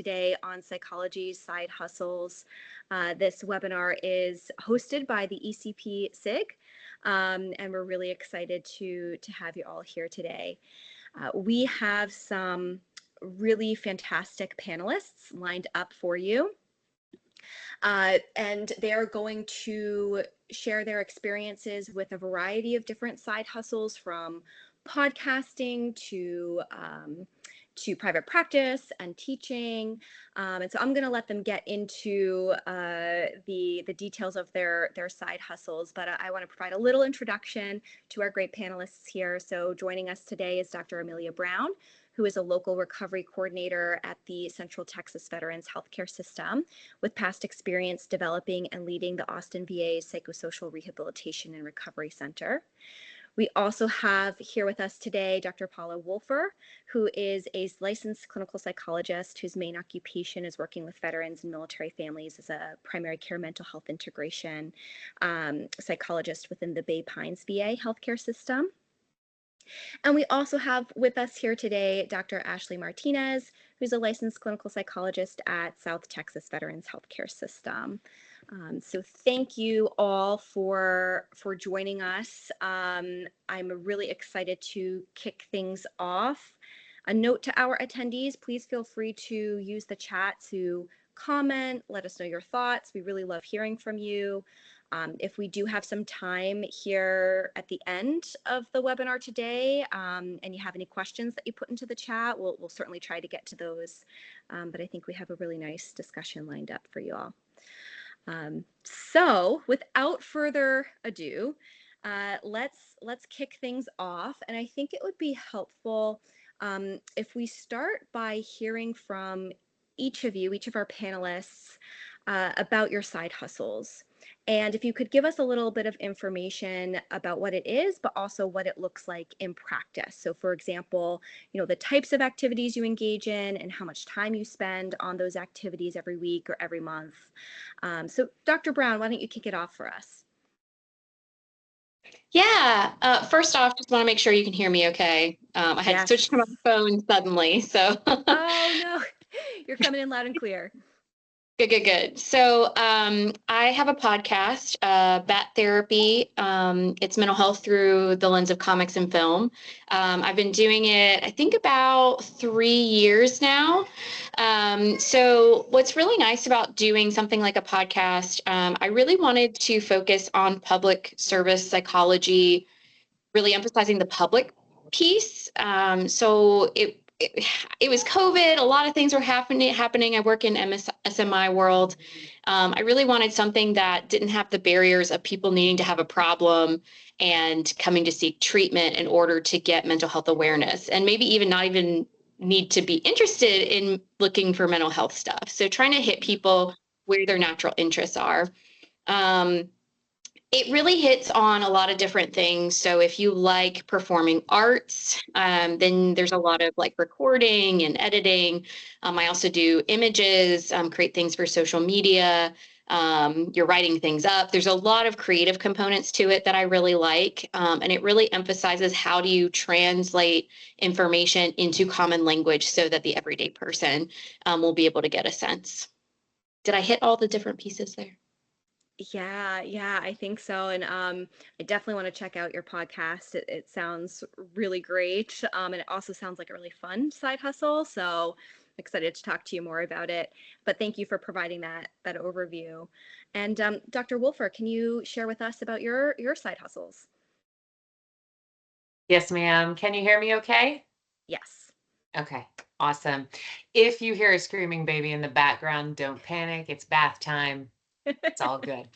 today on psychology side hustles. This webinar is hosted by the ECP SIG, and we're really excited to have you all here today. We have some really fantastic panelists lined up for you. And they're going to share their experiences with a variety of different side hustles, from podcasting to private practice and teaching. And so I'm going to let them get into the details of their side hustles, but I want to provide a little introduction to our great panelists here. So joining us today is Dr. Amelia Brown, who is a local recovery coordinator at the Central Texas Veterans Healthcare System, with past experience developing and leading the Austin VA Psychosocial Rehabilitation and Recovery Center. We also have here with us today Dr. Paula Wolfer, who is a licensed clinical psychologist whose main occupation is working with veterans and military families as a primary care mental health integration psychologist within the Bay Pines VA healthcare system. And we also have with us here today Dr. Ashley Martinez, who's a licensed clinical psychologist at South Texas Veterans Healthcare System. So thank you all for joining us. I'm really excited to kick things off. A note to our attendees, please feel free to use the chat to comment, let us know your thoughts. We really love hearing from you. If we do have some time here at the end of the webinar today, and you have any questions that you put into the chat, we'll certainly try to get to those. But I think we have a really nice discussion lined up for you all. So without further ado, let's kick things off. And I think it would be helpful if we start by hearing from each of you, each of our panelists, about your side hustles. And if you could give us a little bit of information about what it is, but also what it looks like in practice. So for example, the types of activities you engage in and how much time you spend on those activities every week or every month. So Dr. Brown, why don't you kick it off for us? Yeah, first off, just want to make sure you can hear me okay. I had switched to my phone suddenly, so. Oh no, you're coming in loud and clear. Good. So I have a podcast, Bat Therapy. It's mental health through the lens of comics and film. I've been doing it, I think, about 3 years now. So what's really nice about doing something like a podcast, I really wanted to focus on public service psychology, really emphasizing the public piece. So it was COVID. A lot of things were happening. I work in SMI world. I really wanted something that didn't have the barriers of people needing to have a problem and coming to seek treatment in order to get mental health awareness, and maybe even not even need to be interested in looking for mental health stuff. So trying to hit people where their natural interests are. It really hits on a lot of different things. So if you like performing arts, then there's a lot of like recording and editing. I also do images, create things for social media. You're writing things up. There's a lot of creative components to it that I really like. And it really emphasizes how do you translate information into common language so that the everyday person will be able to get a sense. Did I hit all the different pieces there? Yeah, I think so. And I definitely want to check out your podcast. It sounds really great. And it also sounds like a really fun side hustle. So I'm excited to talk to you more about it. But thank you for providing that overview. And Dr. Wolfer, can you share with us about your side hustles? Yes, ma'am. Can you hear me okay? Yes. Okay, awesome. If you hear a screaming baby in the background, don't panic. It's bath time. It's all good.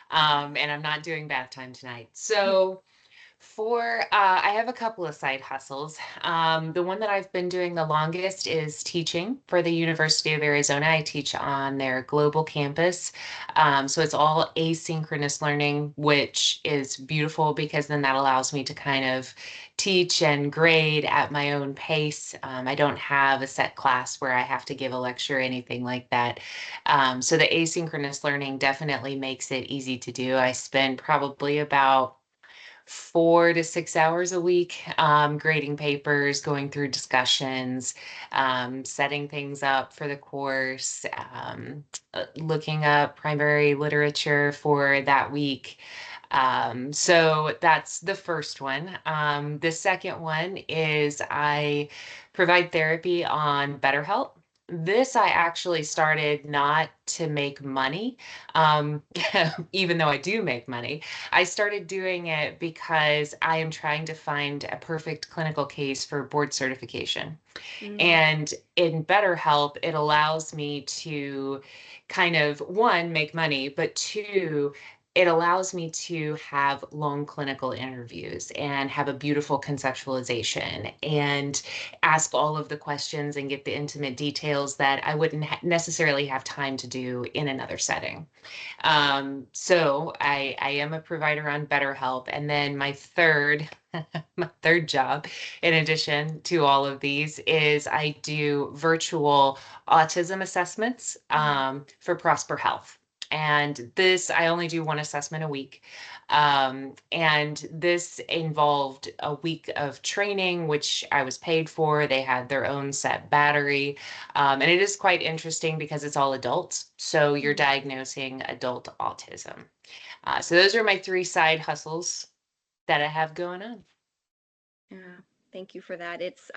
And I'm not doing bath time tonight. So I have a couple of side hustles. The one that I've been doing the longest is teaching for the University of Arizona. I teach on their global campus. So it's all asynchronous learning, which is beautiful because then that allows me to kind of teach and grade at my own pace. I don't have a set class where I have to give a lecture or anything like that. So the asynchronous learning definitely makes it easy to do. I spend probably about 4 to 6 hours a week, grading papers, going through discussions, setting things up for the course, looking up primary literature for that week. So that's the first one. The second one is I provide therapy on BetterHelp. This I actually started not to make money, um, even though I do make money. I started doing it because I am trying to find a perfect clinical case for board certification. Mm, And in BetterHelp, it allows me to kind of, one, make money, but two, it allows me to have long clinical interviews and have a beautiful conceptualization and ask all of the questions and get the intimate details that I wouldn't necessarily have time to do in another setting. So I am a provider on BetterHelp. And then my third job, in addition to all of these, is I do virtual autism assessments for Prosper Health. And this, I only do one assessment a week. And this involved a week of training, which I was paid for. They had their own set battery. And it is quite interesting because it's all adults. So you're mm. diagnosing adult autism. So those are my 3 side hustles that I have going on. Yeah, thank you for that. It's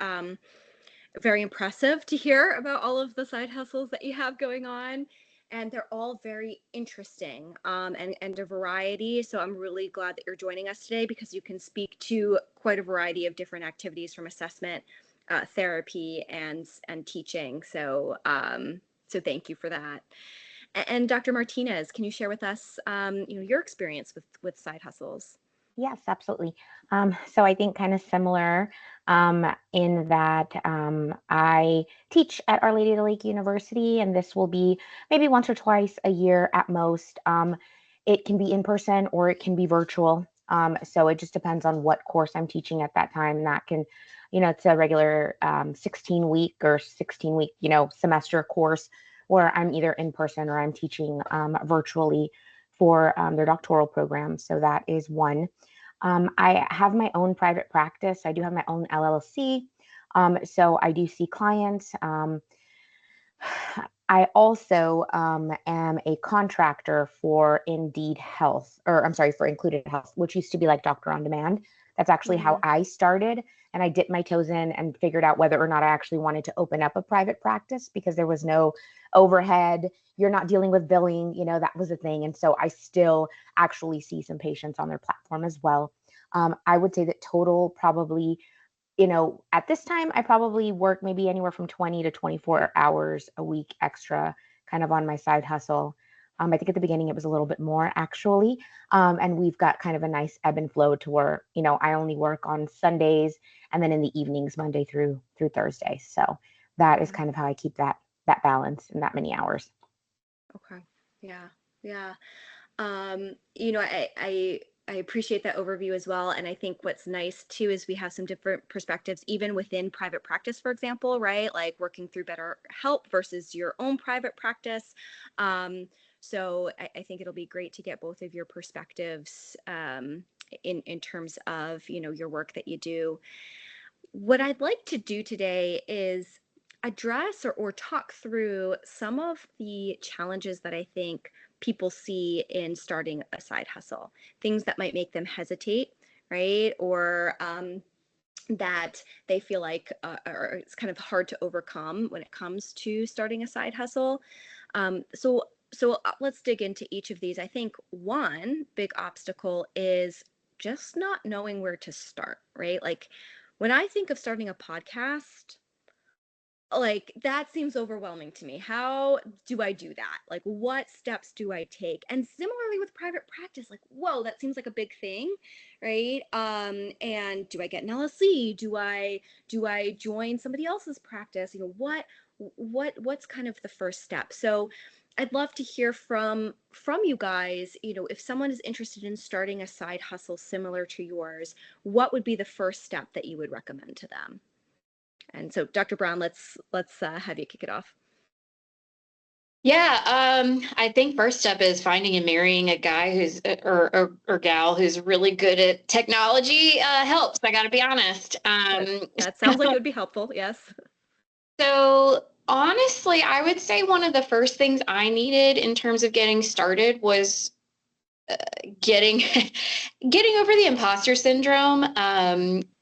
very impressive to hear about all of the side hustles that you have going on. And they're all very interesting, and a variety. So I'm really glad that you're joining us today because you can speak to quite a variety of different activities from assessment, therapy, and teaching. So thank you for that. And Dr. Martinez, can you share with us, your experience with side hustles? Yes, absolutely. So I think kind of similar in that I teach at Our Lady of the Lake University, and this will be maybe once or twice a year at most. It can be in person or it can be virtual. So it just depends on what course I'm teaching at that time. That can, it's a regular 16-week or 16-week, semester course where I'm either in person or I'm teaching virtually for their doctoral program. So that is one. I have my own private practice. I do have my own LLC. So I do see clients. I also am a contractor for Indeed Health, or I'm sorry, for Included Health, which used to be like Doctor on Demand. That's actually how Mm, I started. And I dipped my toes in and figured out whether or not I actually wanted to open up a private practice because there was no overhead. You're not dealing with billing, that was a thing. And so I still actually see some patients on their platform as well. I would say that total probably, at this time, I probably work maybe anywhere from 20 to 24 hours a week extra kind of on my side hustle. I think at the beginning it was a little bit more actually. And we've got kind of a nice ebb and flow to where, I only work on Sundays and then in the evenings, Monday through Thursday. So that is mm. kind of how I keep that balance in that many hours. Okay. Yeah. Yeah. I appreciate that overview as well. And I think what's nice too is we have some different perspectives, even within private practice, for example, right? Like working through better help versus your own private practice. So I think it'll be great to get both of your perspectives in terms of, your work that you do. What I'd like to do today is address or talk through some of the challenges that I think people see in starting a side hustle, things that might make them hesitate, right? Or that they feel like or it's kind of hard to overcome when it comes to starting a side hustle. So let's dig into each of these. I think one big obstacle is just not knowing where to start, right? Like when I think of starting a podcast, like that seems overwhelming to me. How do I do that? Like what steps do I take? And similarly with private practice, like whoa, that seems like a big thing, right? And do I get an LLC? Do I join somebody else's practice? What's kind of the first step? So I'd love to hear from you guys, if someone is interested in starting a side hustle similar to yours, what would be the first step that you would recommend to them? And so, Dr. Brown, let's have you kick it off. Yeah, I think first step is finding and marrying a guy who's or gal who's really good at technology helps. I got to be honest. That sounds like it would be helpful. Yes. So honestly, I would say one of the first things I needed in terms of getting started was getting getting over the imposter syndrome.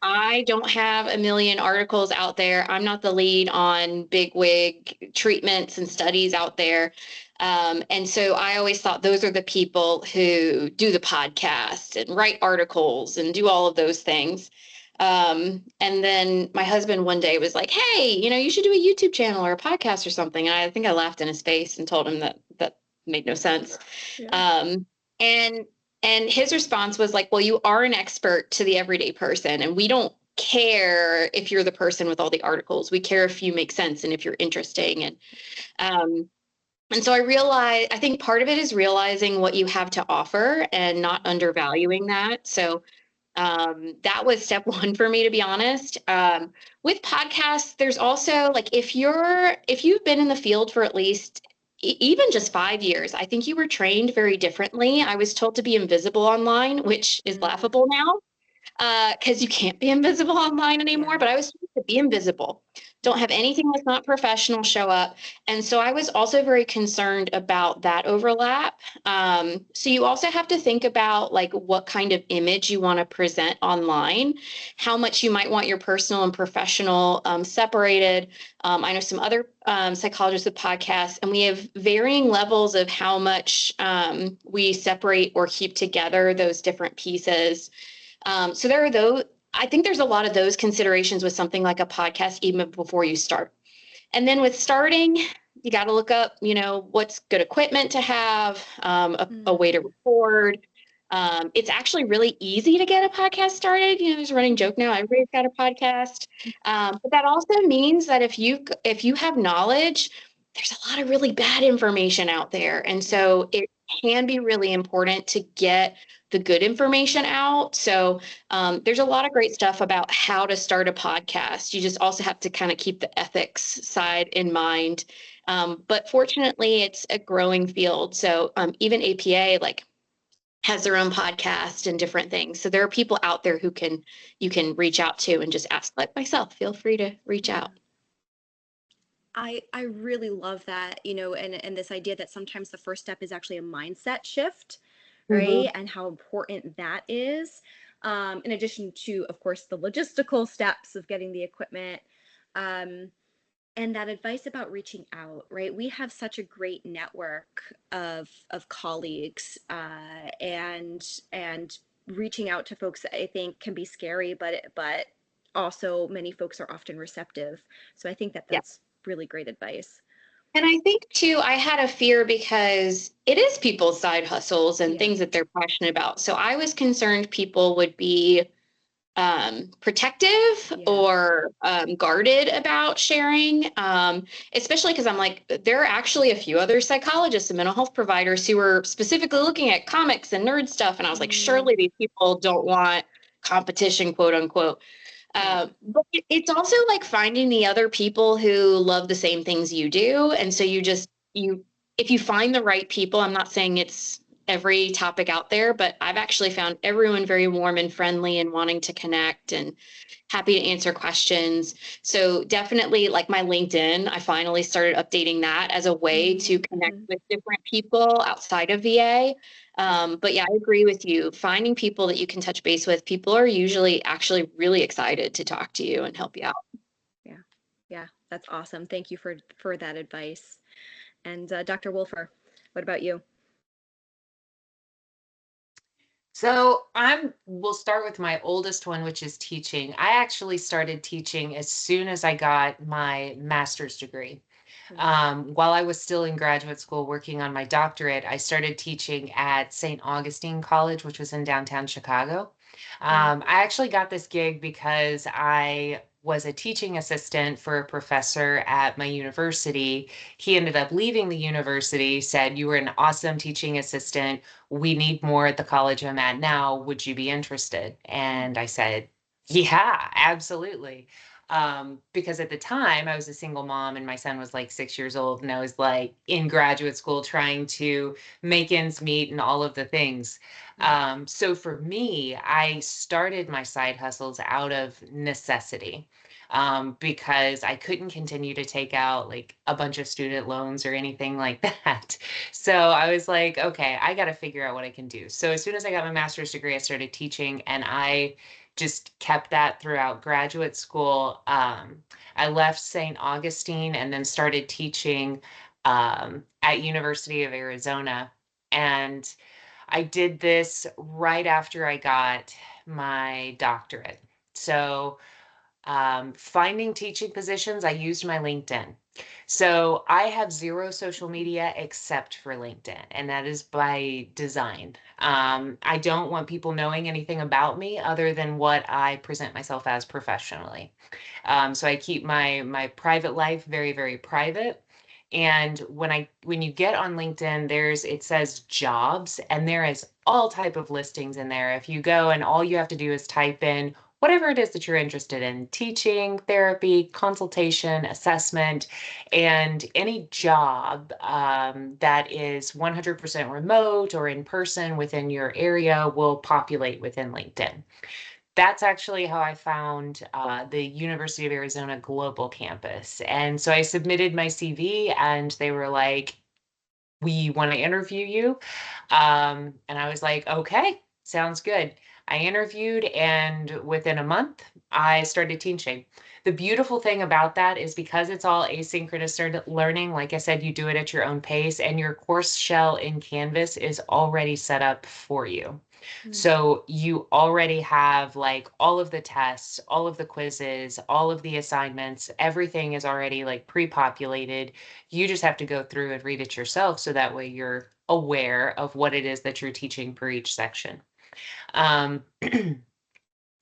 I don't have a million articles out there. I'm not the lead on big wig treatments and studies out there. And so I always thought those are the people who do the podcast and write articles and do all of those things. And then my husband one day was like, "Hey, you should do a YouTube channel or a podcast or something." And I think I laughed in his face and told him that that made no sense. Yeah. And and his response was like, "Well, you are an expert to the everyday person, and we don't care if you're the person with all the articles. We care if you make sense and if you're interesting." And so I think part of it is realizing what you have to offer and not undervaluing that. So that was step one for me, to be honest. With podcasts, there's also like if you've been in the field for at least even just 5 years, I think you were trained very differently. I was told to be invisible online, which is laughable now because you can't be invisible online anymore. Yeah. But I was told to be invisible. Don't have anything that's not professional show up. And so I was also very concerned about that overlap. So you also have to think about like what kind of image you want to present online, how much you might want your personal and professional separated. I know some other psychologists with podcasts, and we have varying levels of how much we separate or keep together those different pieces. So there are those. I think there's a lot of those considerations with something like a podcast, even before you start. And then with starting, you got to look up, what's good equipment to have, a way to record. It's actually really easy to get a podcast started. There's a running joke now. Everybody's got a podcast. But that also means that if you have knowledge, there's a lot of really bad information out there. And so it can be really important to get the good information out. So there's a lot of great stuff about how to start a podcast. You just also have to kind of keep the ethics side in mind. But fortunately, it's a growing field. So even APA has their own podcast and different things. So there are people out there you can reach out to and just ask, like myself. Feel free to reach out. I really love that, and this idea that sometimes the first step is actually a mindset shift, right? And how important that is. In addition to, of course, the logistical steps of getting the equipment. And that advice about reaching out, right? We have such a great network of colleagues, and reaching out to folks, I think, can be scary, but also many folks are often receptive. So I think that Yeah. that's really great advice. And I think too, I had a fear because it is people's side hustles and things that they're passionate about. So I was concerned people would be protective or guarded about sharing, especially because I'm like, there are actually a few other psychologists and mental health providers who are specifically looking at comics and nerd stuff. And I was like, surely these people don't want competition, quote unquote. But it's also like finding the other people who love the same things you do. And so if you find the right people, I'm not saying it's every topic out there, but I've actually found everyone very warm and friendly and wanting to connect and happy to answer questions. So definitely like my LinkedIn, I finally started updating that as a way to connect with different people outside of VA. But yeah, I agree with you. Finding people that you can touch base with, people are usually actually really excited to talk to you and help you out. Yeah, that's awesome. Thank you for that advice. And Dr. Wolfer, what about you? So we'll start with my oldest one, which is teaching. I actually started teaching as soon as I got my master's degree. While I was still in graduate school working on my doctorate, I started teaching at St. Augustine College, which was in downtown Chicago. I actually got this gig because I was a teaching assistant for a professor at my university. He ended up leaving the university, said, "You were an awesome teaching assistant. We need more at the college I'm at now. Would you be interested?" And I said, "Yeah, absolutely." Because at the time I was a single mom and my son was like 6 years old, and I was like in graduate school trying to make ends meet and all of the things. So for me, I started my side hustles out of necessity, because I couldn't continue to take out like a bunch of student loans or anything like that. So I was like, okay, I got to figure out what I can do. So as soon as I got my master's degree, I started teaching, and I just kept that throughout graduate school. I left St. Augustine and then started teaching at University of Arizona. And I did this right after I got my doctorate. So finding teaching positions, I used my LinkedIn. So I have zero social media except for LinkedIn, and that is by design. I don't want people knowing anything about me other than what I present myself as professionally. So I keep my private life very, very private. And when you get on LinkedIn, it says jobs, and there is all type of listings in there. If you go and all you have to do is type in whatever it is that you're interested in, teaching, therapy, consultation, assessment, and any job that is 100% remote or in person within your area will populate within LinkedIn. That's actually how I found the University of Arizona Global Campus. And so I submitted my CV, and they were like, we want to interview you. And I was like, okay, sounds good. I interviewed, and within a month, I started teaching. The beautiful thing about that is because it's all asynchronous learning, like I said, you do it at your own pace, and your course shell in Canvas is already set up for you. So you already have like all of the tests, all of the quizzes, all of the assignments, everything is already like pre-populated. You just have to go through and read it yourself, so that way you're aware of what it is that you're teaching per each section. Um,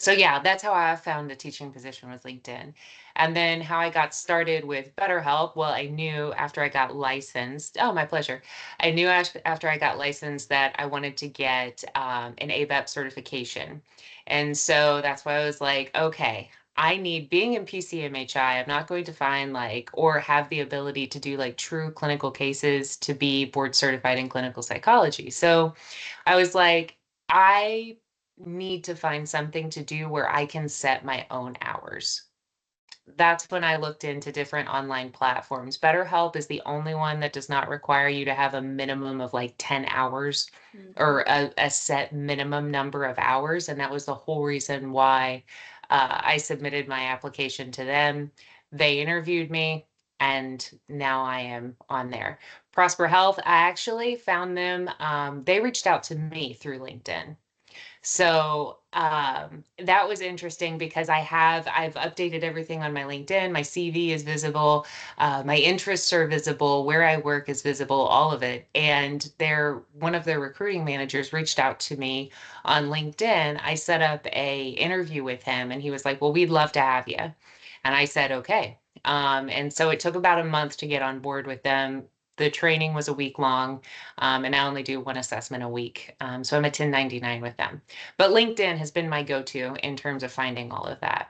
So yeah, that's how I found the teaching position with LinkedIn. And then how I got started with BetterHelp. Well, I knew after I got licensed, oh, my pleasure. I knew after I got licensed that I wanted to get an AVAP certification. And so that's why I was like, okay, I need, being in PCMHI, I'm not going to find like, or have the ability to do like true clinical cases to be board certified in clinical psychology. So I was like, I need to find something to do where I can set my own hours. That's when I looked into different online platforms. BetterHelp is the only one that does not require you to have a minimum of like 10 hours or a set minimum number of hours. And that was the whole reason why I submitted my application to them. They interviewed me, and now I am on there. Prosper Health, I actually found them. They reached out to me through LinkedIn. So that was interesting because I've updated everything on my LinkedIn. My CV is visible, my interests are visible, where I work is visible, all of it. And one of their recruiting managers reached out to me on LinkedIn. I set up a interview with him, and he was like, "Well, we'd love to have you." And I said, "Okay." And so it took about a month to get on board with them. The training was a week long, and I only do one assessment a week. So I'm a 1099 with them. But LinkedIn has been my go-to in terms of finding all of that.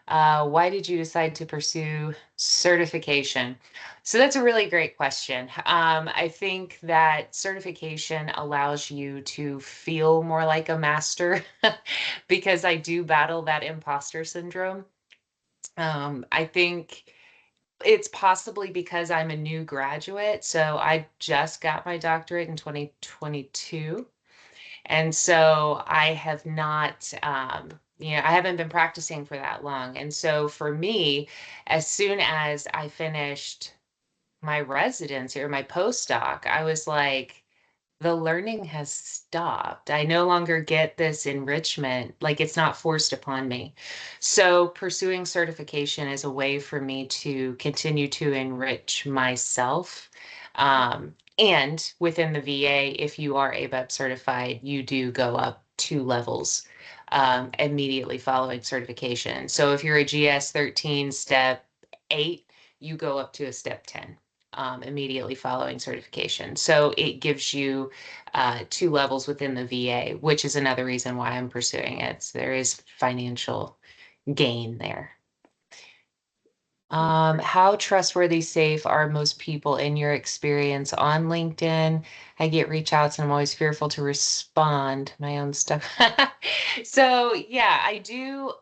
Why did you decide to pursue certification? So that's a really great question. I think that certification allows you to feel more like a master because I do battle that imposter syndrome. I think it's possibly because I'm a new graduate. So I just got my doctorate in 2022. And so I have not, I haven't been practicing for that long. And so for me, as soon as I finished my residency or my postdoc, I was like, the learning has stopped. I no longer get this enrichment, like it's not forced upon me. So pursuing certification is a way for me to continue to enrich myself. And within the VA, if you are AVAP certified, you do go up 2 levels immediately following certification. So if you're a GS 13 step 8, you go up to a step 10 immediately following certification. So it gives you 2 levels within the VA, which is another reason why I'm pursuing it. So there is financial gain there. How trustworthy, safe are most people in your experience on LinkedIn? I get reach outs and I'm always fearful to respond my own stuff. So yeah, I do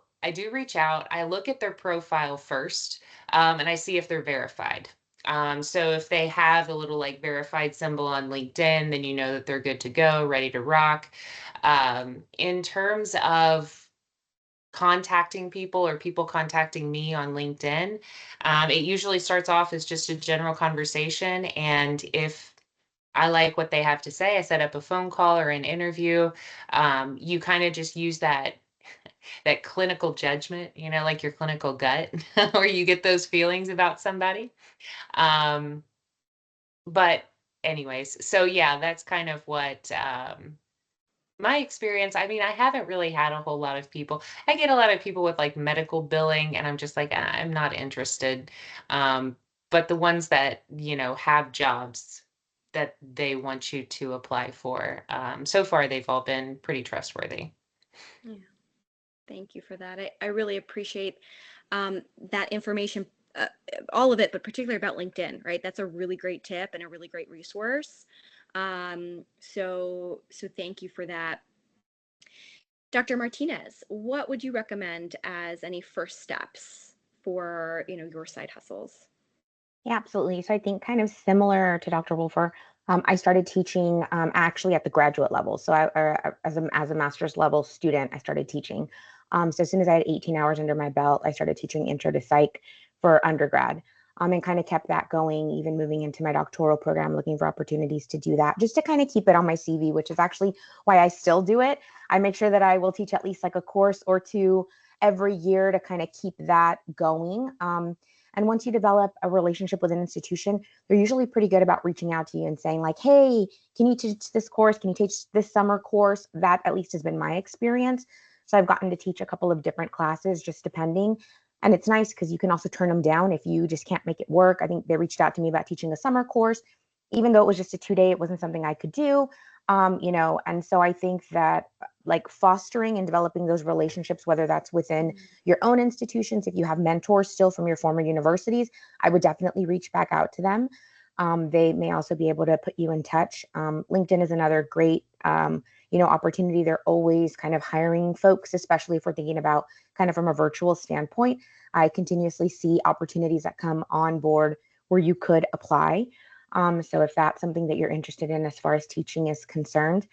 reach out. I look at their profile first, and I see if they're verified. So if they have a little like verified symbol on LinkedIn, then you know that they're good to go, ready to rock. In terms of contacting people or people contacting me on LinkedIn, it usually starts off as just a general conversation. And if I like what they have to say, I set up a phone call or an interview. You kind of just use that clinical judgment, like your clinical gut, or you get those feelings about somebody. Um, but anyways, so yeah, that's kind of what my experience. I mean, I haven't really had a whole lot of people. I get a lot of people with like medical billing, and I'm just like, I'm not interested. But the ones that, have jobs that they want you to apply for, so far they've all been pretty trustworthy. Yeah. Thank you for that. I really appreciate that information, uh, all of it, but particularly about LinkedIn, right? That's a really great tip and a really great resource. So thank you for that. Dr. Martinez, what would you recommend as any first steps for, your side hustles? Yeah, absolutely. So I think kind of similar to Dr. Wolfer, I started teaching actually at the graduate level. So as a master's level student, I started teaching. So as soon as I had 18 hours under my belt, I started teaching intro to psych for undergrad, and kind of kept that going, even moving into my doctoral program, looking for opportunities to do that, just to kind of keep it on my CV, which is actually why I still do it. I make sure that I will teach at least like a course or two every year to kind of keep that going. And once you develop a relationship with an institution, they're usually pretty good about reaching out to you and saying like, hey, can you teach this course? Can you teach this summer course? That at least has been my experience. So I've gotten to teach a couple of different classes, just depending. And it's nice because you can also turn them down if you just can't make it work. I think they reached out to me about teaching a summer course, even though it was just a 2 day, it wasn't something I could do. And so I think that like fostering and developing those relationships, whether that's within your own institutions, if you have mentors still from your former universities, I would definitely reach back out to them. They may also be able to put you in touch. LinkedIn is another great, opportunity. They're always kind of hiring folks, especially if we're thinking about kind of from a virtual standpoint. I continuously see opportunities that come on board where you could apply. So if that's something that you're interested in as far as teaching is concerned.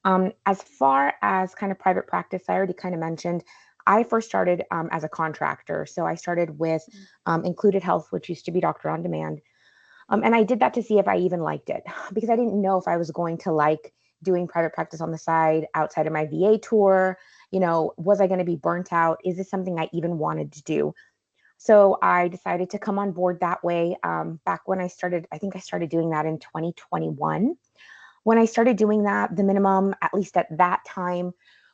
As far as kind of private practice, I already kind of mentioned, I first started as a contractor. So I started with Included Health, which used to be Doctor on Demand. And I did that to see if I even liked it because I didn't know if I was going to like doing private practice on the side outside of my VA tour. Was I going to be burnt out? Is this something I even wanted to do? So I decided to come on board that way. Back when I started, I think I started doing that in 2021. When I started doing that, the minimum, at least at that time,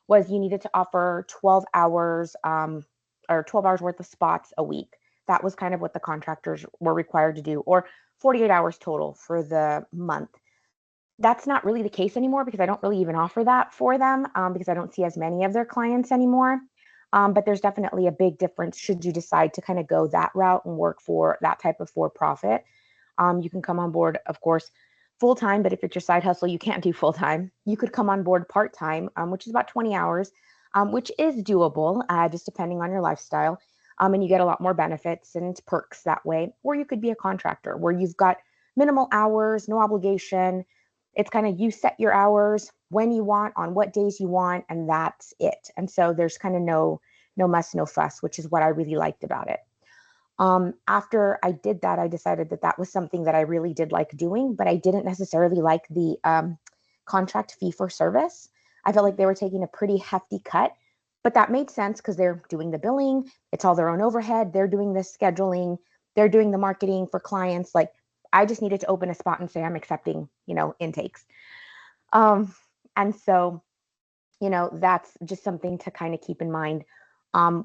was you needed to offer 12 hours or 12 hours worth of spots a week. That was kind of what the contractors were required to do, or 48 hours total for the month. That's not really the case anymore because I don't really even offer that for them because I don't see as many of their clients anymore. But there's definitely a big difference should you decide to kind of go that route and work for that type of for profit. You can come on board, of course, full time, but if it's your side hustle, you can't do full time. You could come on board part time, which is about 20 hours, which is doable, just depending on your lifestyle. And you get a lot more benefits and perks that way. Or you could be a contractor where you've got minimal hours, no obligation. It's kind of you set your hours when you want, on what days you want, and that's it. And so there's kind of no muss, no fuss, which is what I really liked about it. After I did that, I decided that that was something that I really did like doing, but I didn't necessarily like the contract fee for service. I felt like they were taking a pretty hefty cut, but that made sense because they're doing the billing. It's all their own overhead. They're doing the scheduling. They're doing the marketing for clients. Like I just needed to open a spot and say, I'm accepting, intakes. And so, that's just something to kind of keep in mind,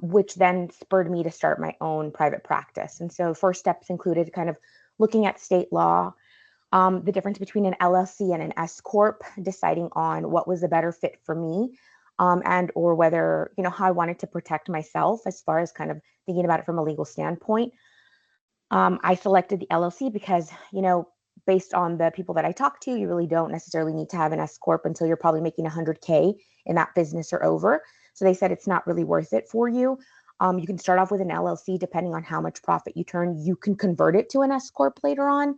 which then spurred me to start my own private practice. And so first steps included kind of looking at state law, the difference between an LLC and an S Corp, deciding on what was a better fit for me, and or whether, how I wanted to protect myself as far as kind of thinking about it from a legal standpoint. I selected the LLC because, based on the people that I talked to, you really don't necessarily need to have an S Corp until you're probably making 100K in that business or over. So they said it's not really worth it for you. You can start off with an LLC depending on how much profit you turn. You can convert it to an S Corp later on,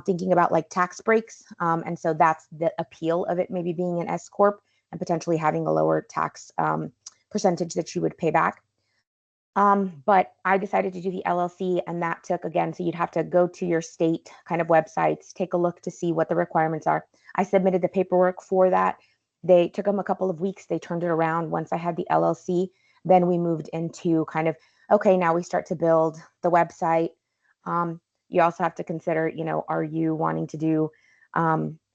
thinking about like tax breaks. And so that's the appeal of it maybe being an S Corp and potentially having a lower tax percentage that you would pay back. But I decided to do the LLC, and that took, again, so you'd have to go to your state kind of websites, take a look to see what the requirements are. I submitted the paperwork for that. They took them a couple of weeks. They turned it around once I had the LLC. Then we moved into kind of, okay, now we start to build the website. You also have to consider, are you wanting to do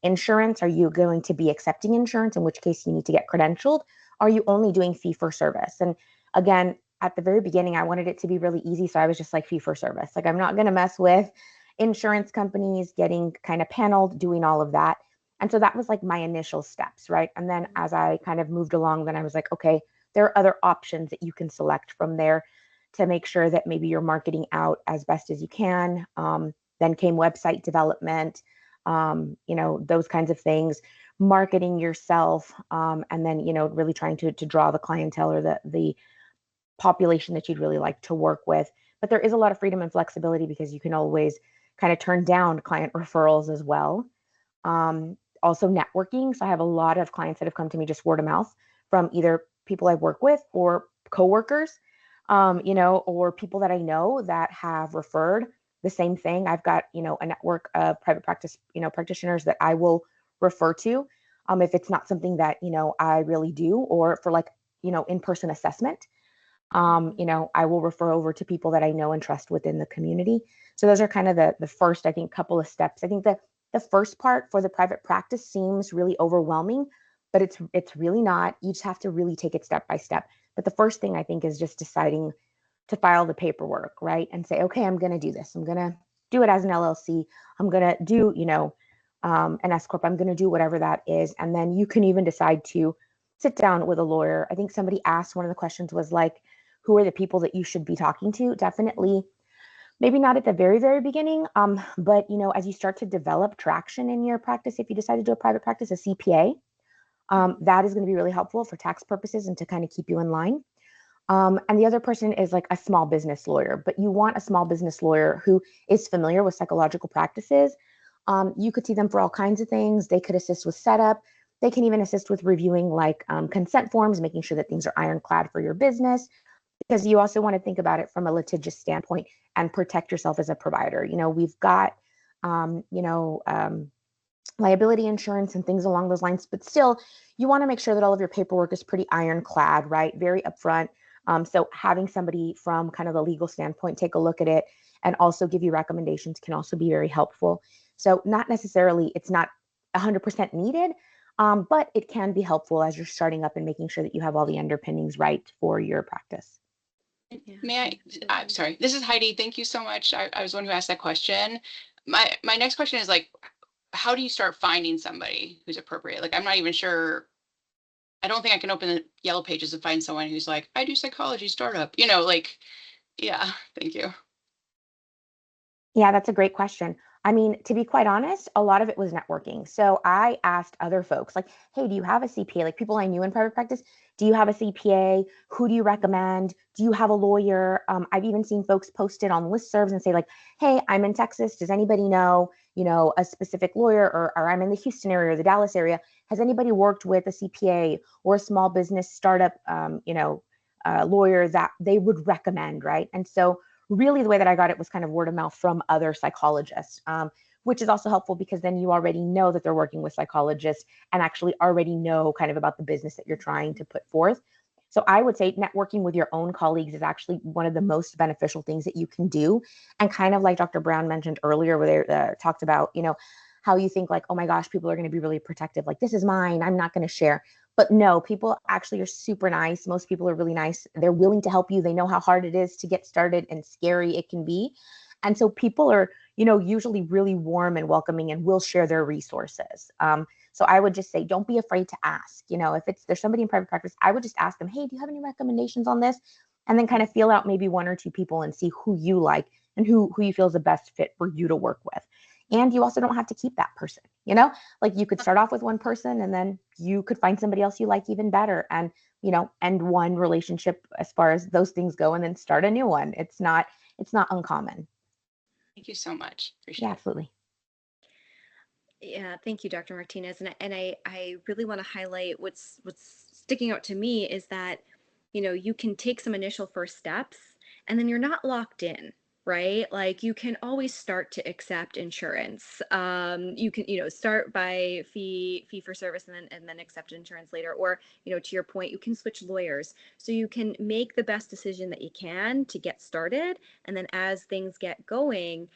insurance? Are you going to be accepting insurance, in which case you need to get credentialed? Are you only doing fee for service? And again, at the very beginning, I wanted it to be really easy. So I was just like fee for service. Like, I'm not going to mess with insurance companies, getting kind of paneled, doing all of that. And so that was like my initial steps, right? And then as I kind of moved along, then I was like, okay, there are other options that you can select from there to make sure that maybe you're marketing out as best as you can. Then came website development, those kinds of things, marketing yourself, and then, really trying to draw the clientele or the population that you'd really like to work with. But there is a lot of freedom and flexibility because you can always kind of turn down client referrals as well. Also networking. So I have a lot of clients that have come to me just word of mouth from either people I work with or coworkers, or people that I know that have referred the same thing. I've got, a network of private practice, practitioners that I will refer to if it's not something that, I really do, or for like, in-person assessment. I will refer over to people that I know and trust within the community. So those are kind of the first, I think, couple of steps. I think that the first part for the private practice seems really overwhelming, but it's really not. You just have to really take it step by step. But the first thing I think is just deciding to file the paperwork, right? And say, okay, I'm going to do this. I'm going to do it as an LLC. I'm going to do, an S Corp. I'm going to do whatever that is. And then you can even decide to sit down with a lawyer. I think somebody asked, one of the questions was like, who are the people that you should be talking to? Definitely, maybe not at the very, very beginning, but as you start to develop traction in your practice, if you decide to do a private practice, a CPA, that is going to be really helpful for tax purposes and to kind of keep you in line. And the other person is like a small business lawyer, but you want a small business lawyer who is familiar with psychological practices. You could see them for all kinds of things. They could assist with setup. They can even assist with reviewing like consent forms, making sure that things are ironclad for your business, because you also want to think about it from a litigious standpoint and protect yourself as a provider. We've got, liability insurance and things along those lines, but still, you want to make sure that all of your paperwork is pretty ironclad, right? Very upfront. So having somebody from kind of the legal standpoint take a look at it and also give you recommendations can also be very helpful. So not necessarily, it's not 100% needed, but it can be helpful as you're starting up and making sure that you have all the underpinnings right for your practice. May I'm sorry, this is Heidi. Thank you so much. I was the one who asked that question. My next question is like, how do you start finding somebody who's appropriate? Like, I'm not even sure. I don't think I can open the Yellow Pages and find someone who's like, I do psychology startup, yeah, thank you. Yeah, that's a great question. I mean, to be quite honest, a lot of it was networking. So I asked other folks, like, hey, do you have a CPA? Like people I knew in private practice, do you have a CPA? Who do you recommend? Do you have a lawyer? I've even seen folks post it on listservs and say like, hey, I'm in Texas. Does anybody know, a specific lawyer, or I'm in the Houston area or the Dallas area. Has anybody worked with a CPA or a small business startup, lawyer that they would recommend, right? And so really the way that I got it was kind of word of mouth from other psychologists, which is also helpful because then you already know that they're working with psychologists and actually already know kind of about the business that you're trying to put forth. So I would say networking with your own colleagues is actually one of the most beneficial things that you can do. And kind of like Dr. Brown mentioned earlier, where they talked about, how you think like, oh my gosh, people are going to be really protective. Like, this is mine, I'm not going to share. But no, people actually are super nice. Most people are really nice. They're willing to help you. They know how hard it is to get started and scary it can be. And so people are, usually really warm and welcoming and will share their resources. So I would just say, don't be afraid to ask. If there's somebody in private practice, I would just ask them, hey, do you have any recommendations on this? And then kind of feel out maybe one or two people and see who you like and who you feel is the best fit for you to work with. And you also don't have to keep that person, you know, like you could start off with one person and then you could find somebody else you like even better, and, you know, end one relationship as far as those things go and then start a new one. It's not uncommon. Thank you so much. Appreciate Yeah, it. absolutely. Yeah, thank you, Dr. Martinez. And I really want to highlight what's sticking out to me is that, you know, you can take some initial first steps and then you're not locked in, right? Like you can always start to accept insurance. You can, you know, start by fee for service and then accept insurance later. Or, you know, to your point, you can switch lawyers. So you can make the best decision that you can to get started. And then as things get going,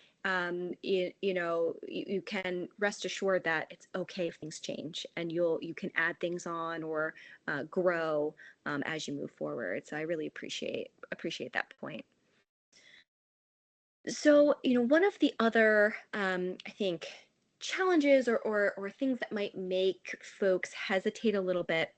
you know, you can rest assured that it's okay if things change, and you can add things on or grow as you move forward. So I really appreciate that point. So, you know, one of the other I think challenges or things that might make folks hesitate a little bit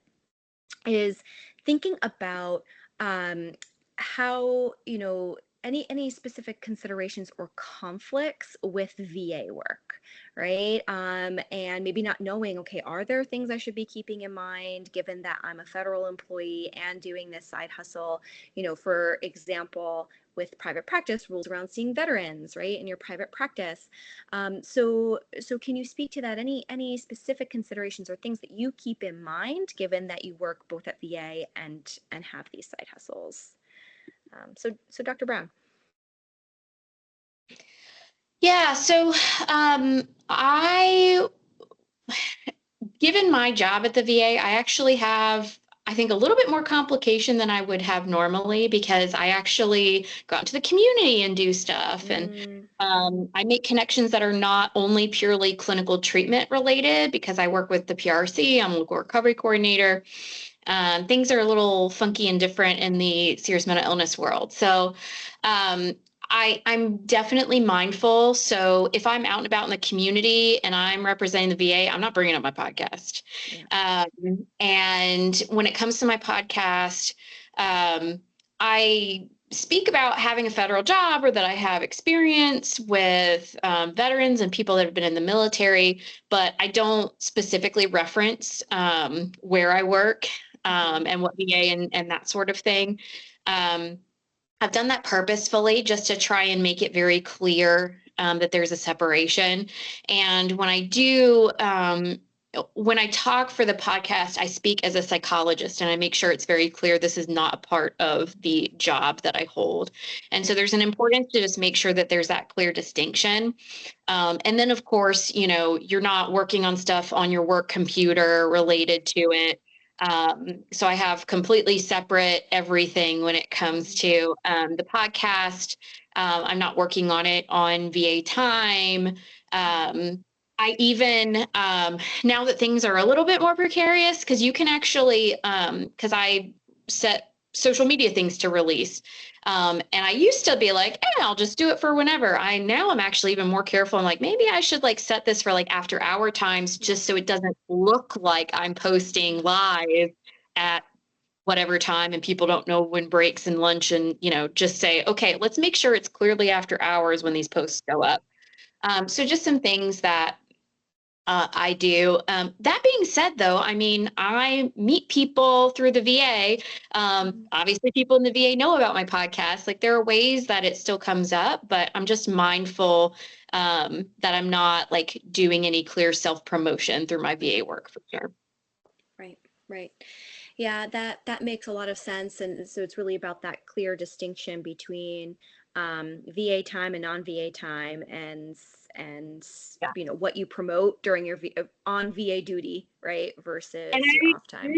is thinking about how, you know, any specific considerations or conflicts with VA work, right? And maybe not knowing, okay, are there things I should be keeping in mind given that I'm a federal employee and doing this side hustle? You know, for example, with private practice, rules around seeing veterans, right, in your private practice. So can you speak to that? Any specific considerations or things that you keep in mind, given that you work both at VA and have these side hustles? So Dr. Brown. Yeah, so given my job at the VA, I actually have, I think, a little bit more complication than I would have normally, because I actually go out into the community and do stuff. And I make connections that are not only purely clinical treatment related, because I work with the PRC, I'm a local recovery coordinator. Things are a little funky and different in the serious mental illness world. So I'm definitely mindful. So if I'm out and about in the community and I'm representing the VA, I'm not bringing up my podcast. Yeah. And when it comes to my podcast, I speak about having a federal job or that I have experience with veterans and people that have been in the military, but I don't specifically reference where I work and what VA and that sort of thing. I've done that purposefully just to try and make it very clear that there's a separation. And when I do, when I talk for the podcast, I speak as a psychologist and I make sure it's very clear this is not a part of the job that I hold. And so there's an importance to just make sure that there's that clear distinction. And then, of course, you know, you're not working on stuff on your work computer related to it. So I have completely separate everything when it comes to the podcast. I'm not working on it on VA time. I even, now that things are a little bit more precarious, because you can actually, because I set social media things to release. And I used to be like, I'll just do it for whenever. Now I'm actually even more careful. I'm like, maybe I should like set this for like after hour times, just so it doesn't look like I'm posting live at whatever time and people don't know when breaks and lunch, and, you know, just say, okay, let's make sure it's clearly after hours when these posts go up. So just some things that I do. That being said, though, I mean, I meet people through the VA. Obviously, people in the VA know about my podcast. Like, there are ways that it still comes up, but I'm just mindful that I'm not like doing any clear self-promotion through my VA work, for sure. Right. Yeah, that makes a lot of sense. And so it's really about that clear distinction between VA time and non-VA time, and Yeah. you know, what you promote during your on VA duty, right, versus And your off time.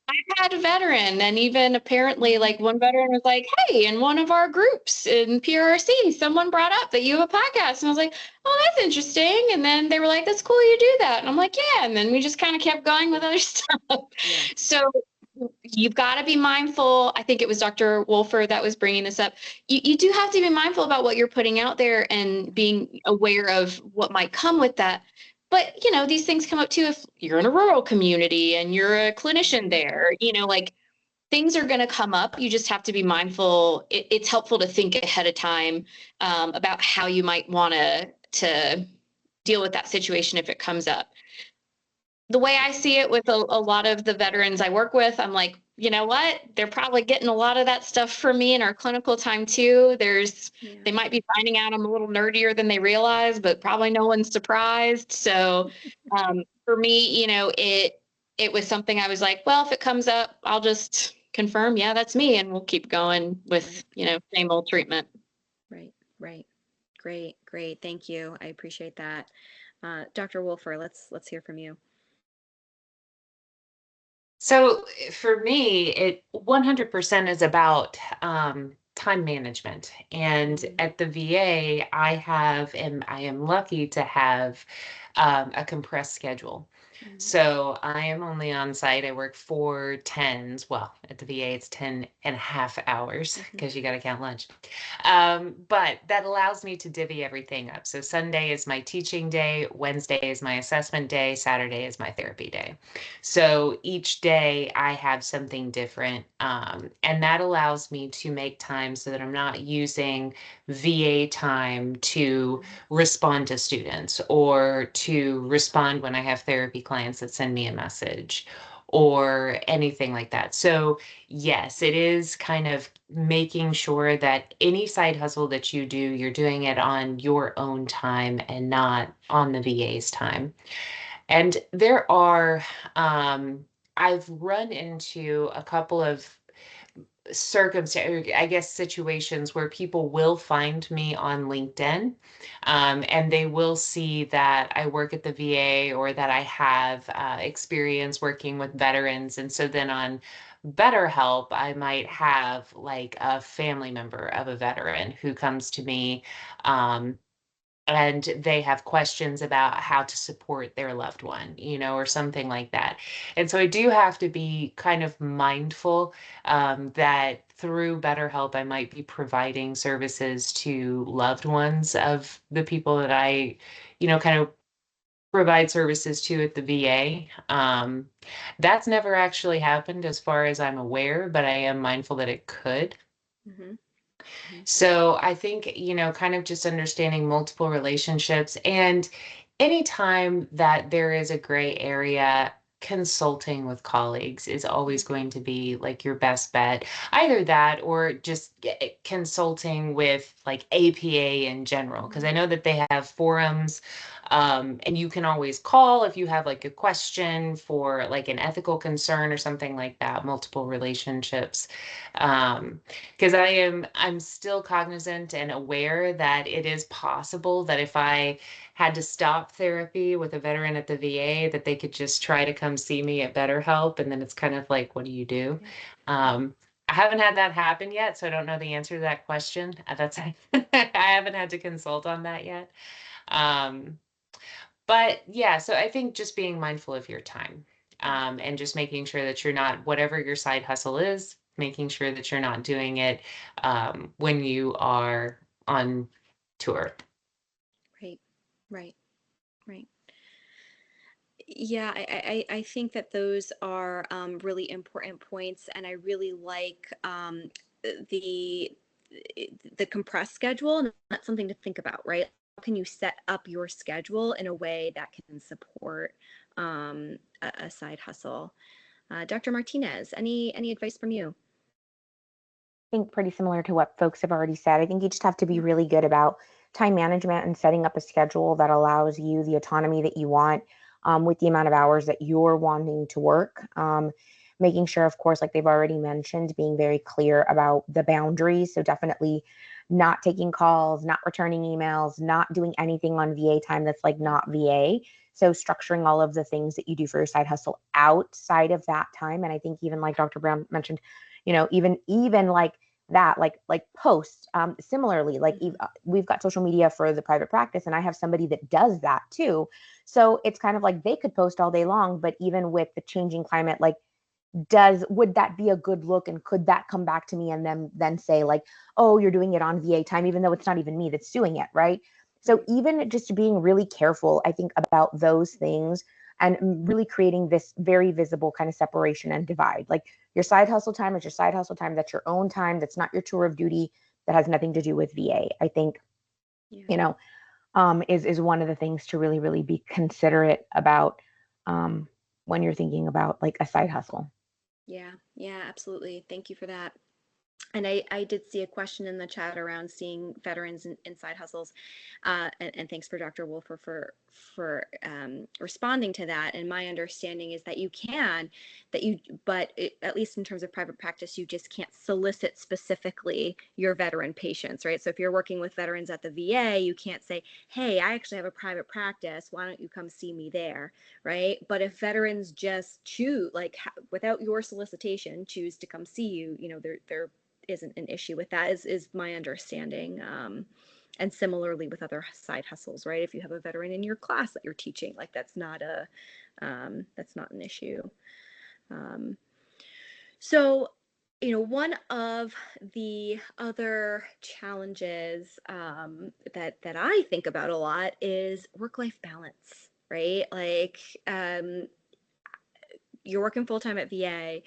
I've had a veteran, and even apparently, like, one veteran was like, hey, in one of our groups in PRC, someone brought up that you have a podcast. And I was like, oh, that's interesting. And then they were like, that's cool you do that. And I'm like, yeah. And then we just kind of kept going with other stuff. Yeah. So you've got to be mindful. I think it was Dr. Wolfer that was bringing this up. You do have to be mindful about what you're putting out there and being aware of what might come with that. But, you know, these things come up too if you're in a rural community and you're a clinician there, you know, like, things are going to come up. You just have to be mindful. It's helpful to think ahead of time about how you might want to deal with that situation if it comes up. The way I see it with a lot of the veterans I work with, I'm like, you know what? They're probably getting a lot of that stuff from me in our clinical time too. They might be finding out I'm a little nerdier than they realize, but probably no one's surprised. So for me, it was something I was like, well, if it comes up, I'll just confirm, yeah, that's me, and we'll keep going with, same old treatment. Right. Great. Thank you. I appreciate that. Dr. Wolfer, let's hear from you. So for me, it 100% is about time management. And at the VA, I am lucky to have a compressed schedule. So I am only on site. I work 4 10s. Well, at the VA, it's 10.5 hours because you got to count lunch. But that allows me to divvy everything up. So Sunday is my teaching day, Wednesday is my assessment day, Saturday is my therapy day. So each day I have something different. And that allows me to make time so that I'm not using VA time to respond to students or to respond when I have therapy clients that send me a message or anything like that. So yes, it is kind of making sure that any side hustle that you do, you're doing it on your own time and not on the VA's time. And there are, I've run into a couple of situations where people will find me on LinkedIn, and they will see that I work at the VA or that I have experience working with veterans. And so then on BetterHelp, I might have like a family member of a veteran who comes to me, and they have questions about how to support their loved one, or something like that. And so I do have to be kind of mindful that through BetterHelp, I might be providing services to loved ones of the people that I, kind of provide services to at the VA. That's never actually happened as far as I'm aware, but I am mindful that it could. So I think, kind of just understanding multiple relationships, and anytime that there is a gray area, consulting with colleagues is always going to be like your best bet. Either that or just consulting with like APA in general, because I know that they have forums. And you can always call if you have like a question for like an ethical concern or something like that, multiple relationships. Because I'm still cognizant and aware that it is possible that if I had to stop therapy with a veteran at the VA, that they could just try to come see me at BetterHelp. And then it's kind of like, what do you do? I haven't had that happen yet, so I don't know the answer to that question. I haven't had to consult on that yet. But yeah, so I think just being mindful of your time, and just making sure that you're not, whatever your side hustle is, making sure that you're not doing it when you are on tour. Right. Yeah, I think that those are really important points, and I really like the compressed schedule, and that's something to think about, right? How can you set up your schedule in a way that can support a side hustle? Dr. Martinez, any advice from you? I think pretty similar to what folks have already said. I think you just have to be really good about time management and setting up a schedule that allows you the autonomy that you want with the amount of hours that you're wanting to work. Making sure, of course, like they've already mentioned, being very clear about the boundaries. So definitely not taking calls, not returning emails, not doing anything on VA time that's like not VA. So structuring all of the things that you do for your side hustle outside of that time. And I think even like Dr. Brown mentioned, even like that, like posts, similarly, like we've got social media for the private practice, and I have somebody that does that too. So it's kind of like they could post all day long, but even with the changing climate, like would that be a good look, and could that come back to me and then say like, oh, you're doing it on VA time, even though it's not even me that's doing it, right? So even just being really careful, I think, about those things, and really creating this very visible kind of separation and divide. Like Your side hustle time is your side hustle time. That's your own time. That's not your tour of duty. That has nothing to do with VA. I think, you know, is one of the things to really, really be considerate about when you're thinking about like a side hustle. Yeah, absolutely. Thank you for that. And I did see a question in the chat around seeing veterans in side hustles, and thanks for Dr. Wolfer for responding to that. And my understanding is that you can, but at least in terms of private practice, you just can't solicit specifically your veteran patients, right? So if you're working with veterans at the VA, you can't say, hey, I actually have a private practice. Why don't you come see me there, right? But if veterans just choose, like without your solicitation, choose to come see you, you know, there isn't an issue with that, is my understanding. And similarly with other side hustles, right? If you have a veteran in your class that you're teaching, like that's not an issue. So, you know, one of the other challenges that I think about a lot is work-life balance, right? Like, you're working full-time at VA.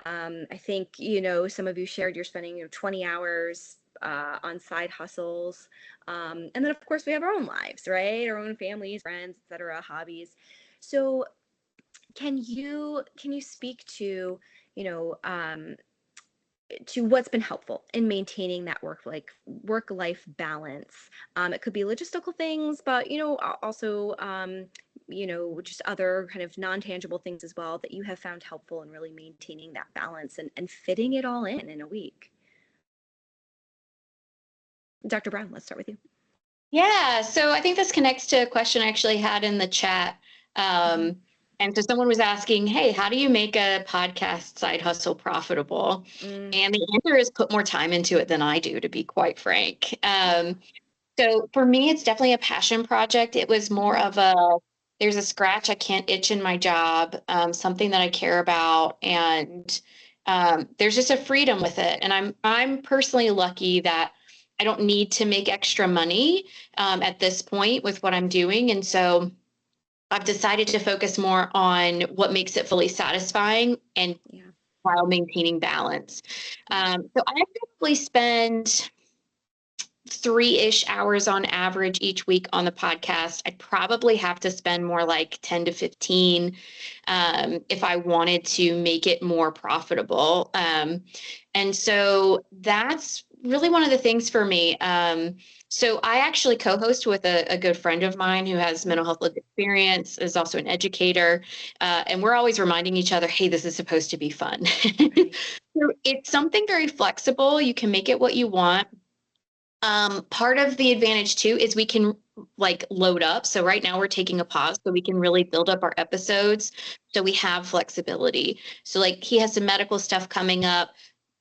I think, you know, some of you shared you're spending, you know, 20 hours on side hustles. And then of course we have our own lives, right? Our own families, friends, etc., hobbies. So can you speak to, you know, to what's been helpful in maintaining that work-life balance? It could be logistical things, but, you know, also, you know, just other kind of non-tangible things as well that you have found helpful in really maintaining that balance and fitting it all in a week. Dr. Brown, let's start with you. Yeah, so I think this connects to a question I actually had in the chat. And so someone was asking, hey, how do you make a podcast side hustle profitable? And the answer is put more time into it than I do, to be quite frank. So for me, it's definitely a passion project. It was more of there's a scratch I can't itch in my job, something that I care about. And there's just a freedom with it. And I'm personally lucky that I don't need to make extra money at this point with what I'm doing. And so I've decided to focus more on what makes it fully satisfying and while maintaining balance. So I probably spend 3-ish hours on average each week on the podcast. I'd probably have to spend more like 10 to 15 if I wanted to make it more profitable. And so that's really one of the things for me. So I actually co-host with a good friend of mine who has mental health lived experience, is also an educator. And we're always reminding each other, hey, this is supposed to be fun. Right. So it's something very flexible. You can make it what you want. Part of the advantage too is we can like load up. So right now we're taking a pause so we can really build up our episodes. So we have flexibility. So like he has some medical stuff coming up.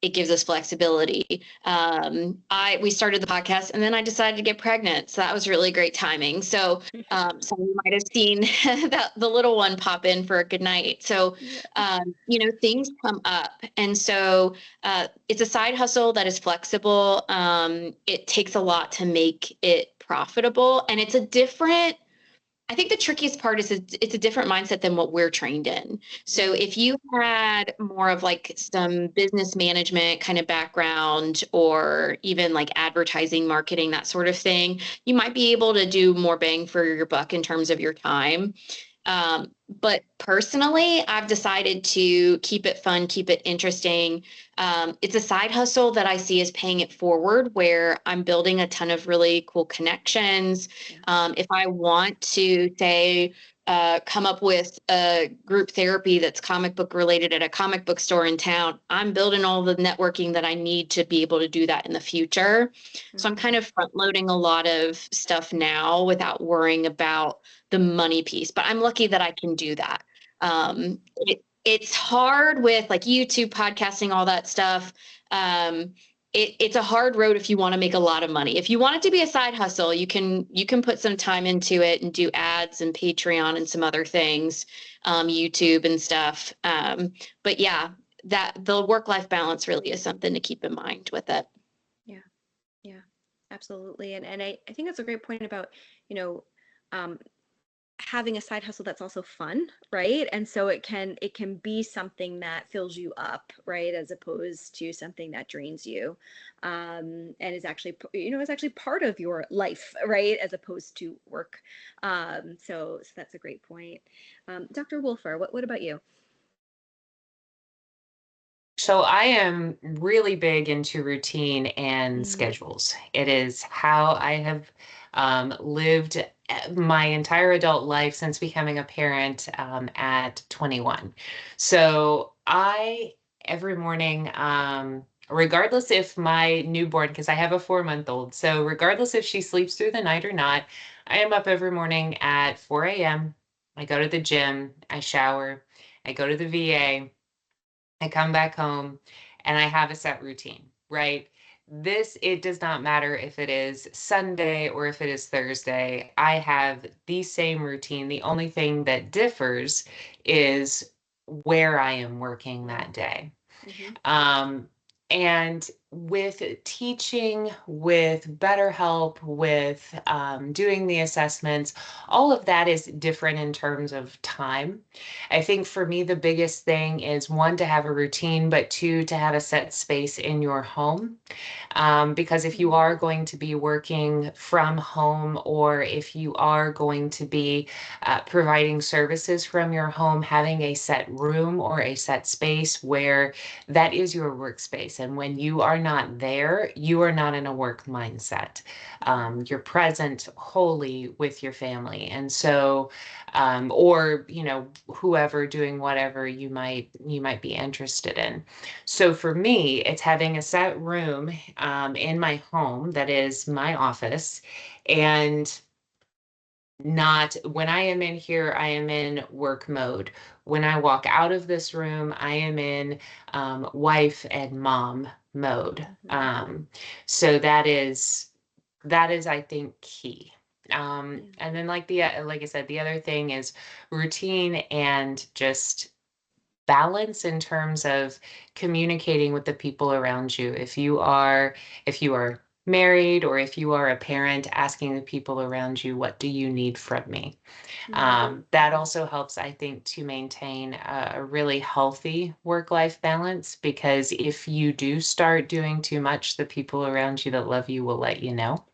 It gives us flexibility. We started the podcast and then I decided to get pregnant. So that was really great timing. So some of you might have seen the little one pop in for a good night. So, you know, things come up. And so it's a side hustle that is flexible. It takes a lot to make it profitable. And it's I think the trickiest part is it's a different mindset than what we're trained in. So if you had more of like some business management kind of background or even like advertising, marketing, that sort of thing, you might be able to do more bang for your buck in terms of your time. But personally, I've decided to keep it fun, keep it interesting. It's a side hustle that I see as paying it forward, where I'm building a ton of really cool connections. If I want to say, come up with a group therapy that's comic book related at a comic book store in town, I'm building all the networking that I need to be able to do that in the future. So I'm kind of front loading a lot of stuff now without worrying about the money piece, but I'm lucky that I can do that. It's hard with like YouTube, podcasting, all that stuff. It's a hard road if you want to make a lot of money. If you want it to be a side hustle, you can put some time into it and do ads and Patreon and some other things, YouTube and stuff. But yeah, that the work-life balance really is something to keep in mind with it. Yeah, absolutely. And I think that's a great point about, you know, having a side hustle that's also fun, right? And so it can be something that fills you up, right, as opposed to something that drains you, and is actually, is actually part of your life, right, as opposed to work. So that's a great point. Dr. Wolfer, what about you? So I am really big into routine and schedules. It is how I have lived my entire adult life since becoming a parent at 21. So every morning, regardless if my newborn, because I have a 4-month-old, so regardless if she sleeps through the night or not, I am up every morning at 4 a.m. I go to the gym, I shower, I go to the VA. I come back home and I have a set routine, right? It does not matter if it is Sunday or if it is Thursday. I have the same routine. The only thing that differs is where I am working that day. Um, and with teaching, with BetterHelp, with doing the assessments, all of that is different in terms of time. I think for me, the biggest thing is one, to have a routine, but two, to have a set space in your home. Because if you are going to be working from home, or if you are going to be providing services from your home, having a set room or a set space where that is your workspace. And when you are not there, you are not in a work mindset. You're present wholly with your family. And so, or, whoever doing whatever you might be interested in. So for me, it's having a set room in my home that is my office, and not when I am in here, I am in work mode. When I walk out of this room, I am in wife and mom mode. So that is, I think, key. And then like I said, the other thing is routine and just balance in terms of communicating with the people around you. If you are married, or if you are a parent, asking the people around you, what do you need from me? That also helps, I think, to maintain a really healthy work-life balance, because if you do start doing too much, the people around you that love you will let you know.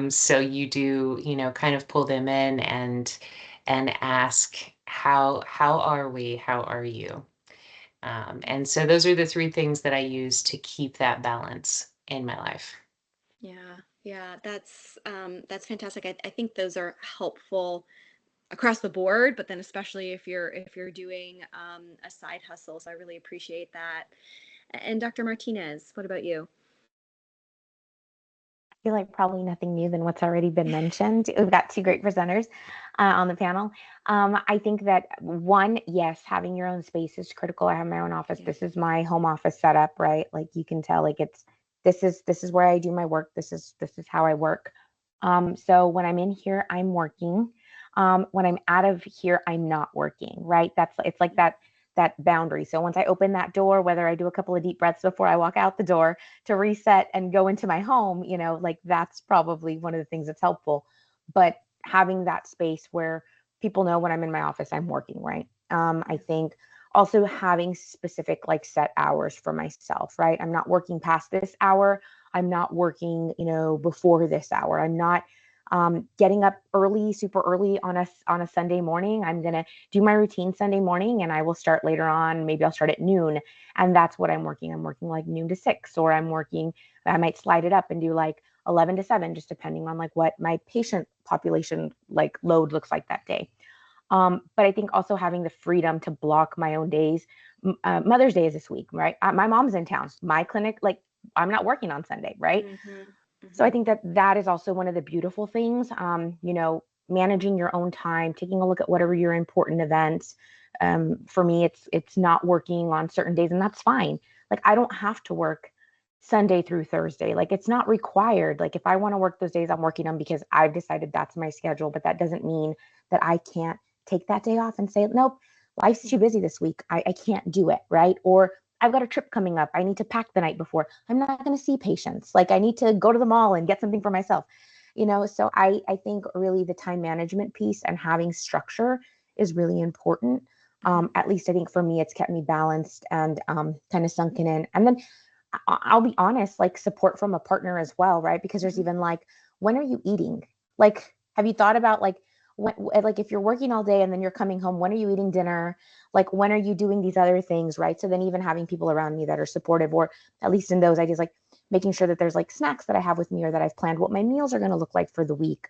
So you do, kind of pull them in and ask, how are we? How are you? And so those are the three things that I use to keep that balance in my life. Yeah, that's fantastic. I think those are helpful across the board, but then especially if you're doing a side hustle. So I really appreciate that. And Dr. Martinez, what about you? I feel like probably nothing new than what's already been mentioned. We've got two great presenters on the panel. I think that one, yes, having your own space is critical. I have my own office. This is my home office setup, right? Like you can tell, like this is where I do my work. This is how I work. So when I'm in here, I'm working. When I'm out of here, I'm not working, right? It's like that boundary. So once I open that door, whether I do a couple of deep breaths before I walk out the door to reset and go into my home, like that's probably one of the things that's helpful. But having that space where people know when I'm in my office, I'm working, right? I think also having specific like set hours for myself, right? I'm not working past this hour. I'm not working, before this hour. I'm not getting up early, super early on a Sunday morning. I'm going to do my routine Sunday morning, and I will start later on. Maybe I'll start at noon, and that's what I'm working. I'm working like noon to 6, or I might slide it up and do like 11 to 7, just depending on like what my patient population like load looks like that day. But I think also having the freedom to block my own days. Mother's Day is this week, right? My mom's in town. My clinic, like I'm not working on Sunday, right? So I think that is also one of the beautiful things, managing your own time, taking a look at whatever your important events. For me, it's not working on certain days, and that's fine. Like I don't have to work Sunday through Thursday. Like it's not required. Like if I want to work those days, I'm working them because I've decided that's my schedule. But that doesn't mean that I can't take that day off and say, nope, life's too busy this week. I can't do it, right? Or I've got a trip coming up. I need to pack the night before. I'm not going to see patients. Like I need to go to the mall and get something for myself. So I think really the time management piece and having structure is really important. At least I think for me, it's kept me balanced and kind of sunken in. And then I'll be honest, like support from a partner as well, right? Because there's even like, when are you eating? Like, have you thought about like, like if you're working all day and then you're coming home, when are you eating dinner? Like, when are you doing these other things, right? So then even having people around me that are supportive, or at least in those ideas, like making sure that there's like snacks that I have with me, or that I've planned what my meals are going to look like for the week.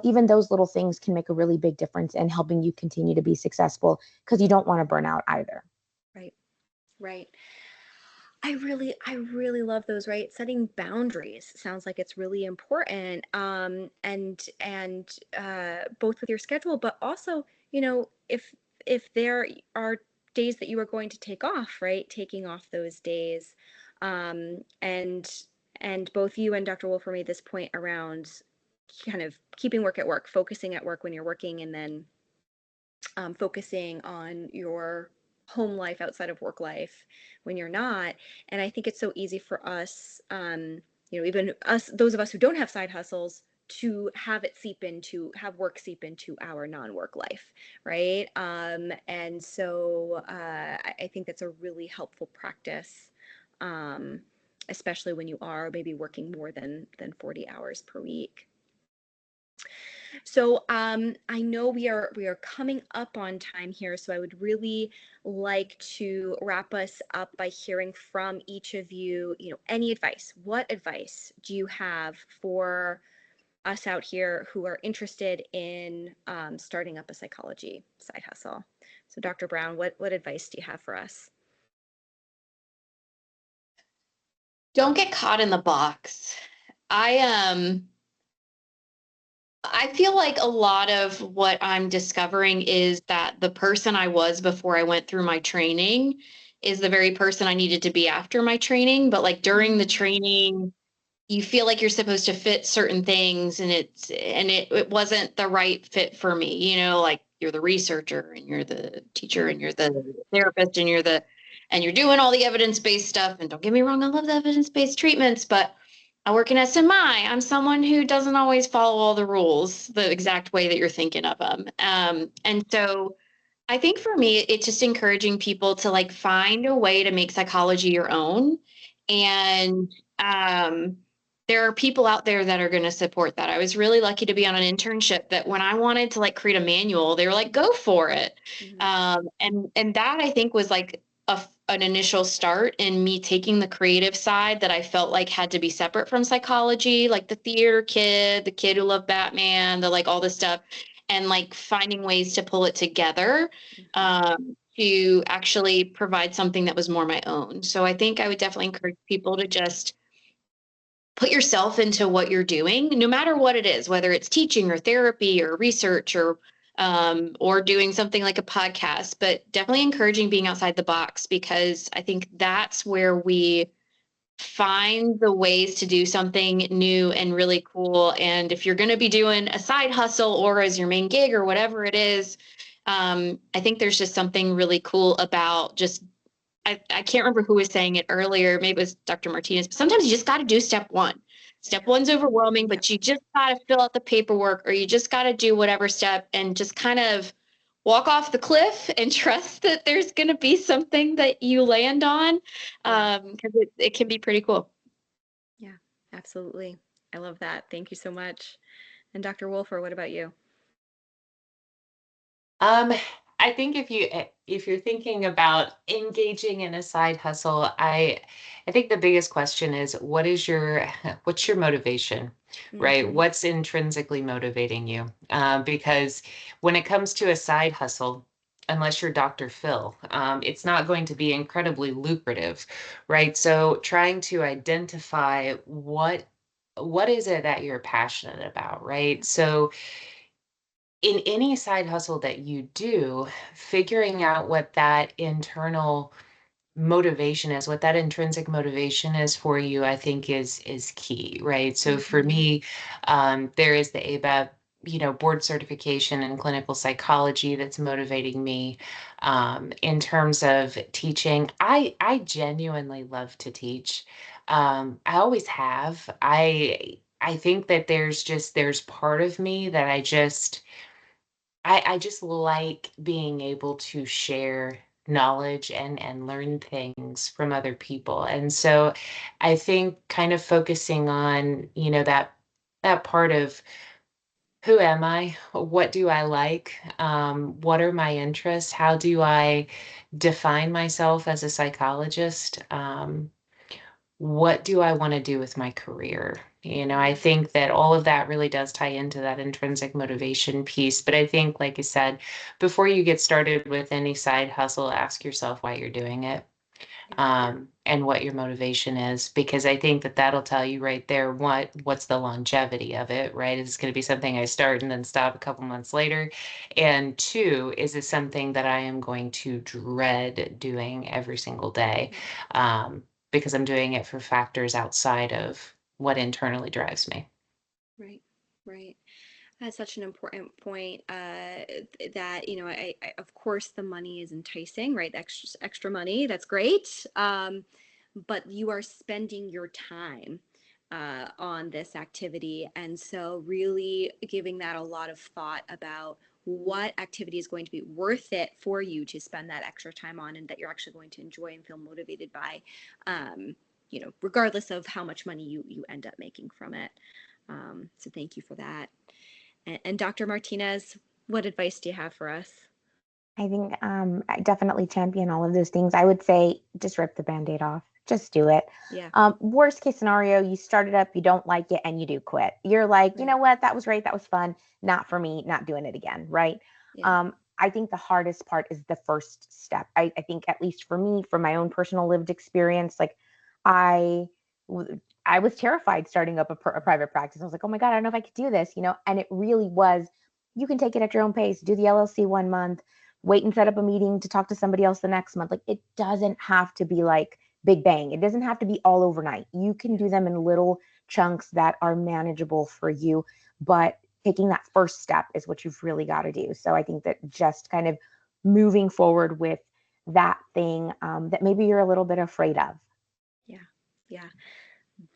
Even those little things can make a really big difference in helping you continue to be successful, because you don't want to burn out either. Right. Right. I really love those, right? Setting boundaries sounds like it's really important. And both with your schedule, but also, if there are days that you are going to take off, right? Taking off those days. And both you and Dr. Wolfer made this point around kind of keeping work at work, focusing at work when you're working, and then focusing on your home life outside of work life when you're not. And I think it's so easy for us, even us, those of us who don't have side hustles, to have work seep into our non-work life, right? And so I think that's a really helpful practice, um, especially when you are maybe working more than 40 hours per week. So I know we are coming up on time here, so I would really like to wrap us up by hearing from each of you. Any advice? What advice do you have for us out here who are interested in starting up a psychology side hustle? So, Dr. Brown, what advice do you have for us? Don't get caught in the box. I feel like a lot of what I'm discovering is that the person I was before I went through my training is the very person I needed to be after my training. But like during the training, you feel like you're supposed to fit certain things, and it wasn't the right fit for me. Like you're the researcher and you're the teacher and you're the therapist and you're doing all the evidence-based stuff. And don't get me wrong, I love the evidence-based treatments, but I work in SMI. I'm someone who doesn't always follow all the rules the exact way that you're thinking of them. And so I think for me, it's just encouraging people to like find a way to make psychology your own. And there are people out there that are going to support that. I was really lucky to be on an internship that when I wanted to like create a manual, they were like, go for it. And that I think was like an initial start in me taking the creative side that I felt like had to be separate from psychology, like the theater kid, the kid who loved Batman, the like all this stuff, and like finding ways to pull it together to actually provide something that was more my own. So I think I would definitely encourage people to just put yourself into what you're doing, no matter what it is, whether it's teaching or therapy or research or doing something like a podcast, but definitely encouraging being outside the box, because I think that's where we find the ways to do something new and really cool. And if you're going to be doing a side hustle or as your main gig or whatever it is, I think there's just something really cool about just I can't remember who was saying it earlier. Maybe it was Dr. Martinez, but sometimes you just got to do step one. Step one's overwhelming, but you just got to fill out the paperwork, or you just got to do whatever step and just kind of walk off the cliff and trust that there's going to be something that you land on, because it can be pretty cool. Yeah, absolutely. I love that. Thank you so much. And Dr. Wolfer, what about you? I think if you're thinking about engaging in a side hustle, I think the biggest question is what's your motivation, right? What's intrinsically motivating you? Because when it comes to a side hustle, unless you're Dr. Phil, it's not going to be incredibly lucrative, right? So trying to identify what is it that you're passionate about, right? So in any side hustle that you do, figuring out what that internal motivation is, what that intrinsic motivation is for you, I think is key, right? So for me, there is the AVAP, board certification in clinical psychology that's motivating me. In terms of teaching, I genuinely love to teach. I always have. I think that there's part of me that I just like being able to share knowledge and learn things from other people. And so I think kind of focusing on, that part of who am I? What do I like? What are my interests? How do I define myself as a psychologist? What do I want to do with my career? I think that all of that really does tie into that intrinsic motivation piece. But I think, like you said, before you get started with any side hustle, ask yourself why you're doing it, and what your motivation is, because I think that that'll tell you right there what's the longevity of it, right? Is it going to be something I start and then stop a couple months later? And two, is it something that I am going to dread doing every single day? Because I'm doing it for factors outside of what internally drives me. Right, right. That's such an important point, that, of course the money is enticing, right? Extra money, that's great. But you are spending your time on this activity. And so really giving that a lot of thought about what activity is going to be worth it for you to spend that extra time on, and that you're actually going to enjoy and feel motivated by, regardless of how much money you end up making from it. So thank you for that. And Dr. Martinez, what advice do you have for us? I think I definitely champion all of those things. I would say just rip the Band-Aid off. Just do it. Yeah. Worst case scenario, you start it up, you don't like it, and you do quit. You're like, you know what? That was great. That was fun. Not for me. Not doing it again. Right. Yeah. I think the hardest part is the first step. I think, at least for me, from my own personal lived experience, like I I was terrified starting up a private practice. I was like, oh my God, I don't know if I could do this, and it really was, you can take it at your own pace, do the LLC 1 month, wait and set up a meeting to talk to somebody else the next month. Like, it doesn't have to be like big bang. It doesn't have to be all overnight. You can do them in little chunks that are manageable for you, but taking that first step is what you've really got to do. So I think that just kind of moving forward with that thing that maybe you're a little bit afraid of. Yeah. Yeah.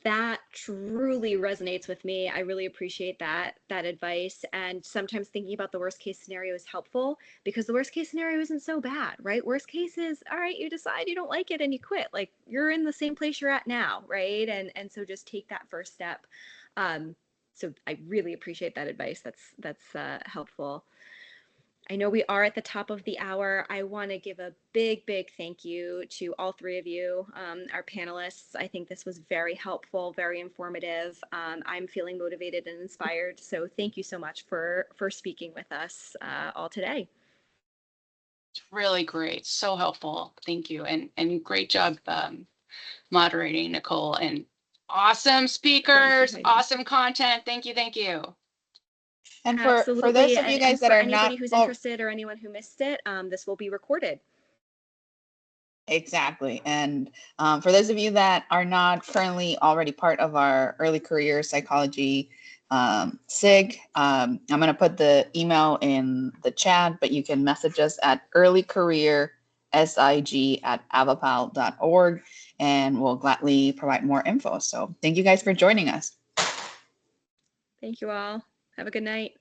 That truly resonates with me. I really appreciate that advice. And sometimes thinking about the worst case scenario is helpful, because the worst case scenario isn't so bad, right? Worst case is, all right, you decide you don't like it and you quit. Like, you're in the same place you're at now, right? And so just take that first step. So I really appreciate that advice. That's helpful. I know we are at the top of the hour. I want to give a big, big thank you to all three of you, our panelists. I think this was very helpful, very informative. I'm feeling motivated and inspired. So thank you so much for speaking with us all today. It's really great. So helpful. Thank you. And great job moderating, Nicole. And awesome speakers, awesome content. Thank you. Thank you. And for those of you guys that for are anybody not who's interested, or anyone who missed it, this will be recorded. Exactly. And for those of you that are not currently already part of our early career psychology SIG, I'm going to put the email in the chat, but you can message us at earlycareersig@avapl.org, and we'll gladly provide more info. So thank you guys for joining us. Thank you all. Have a good night.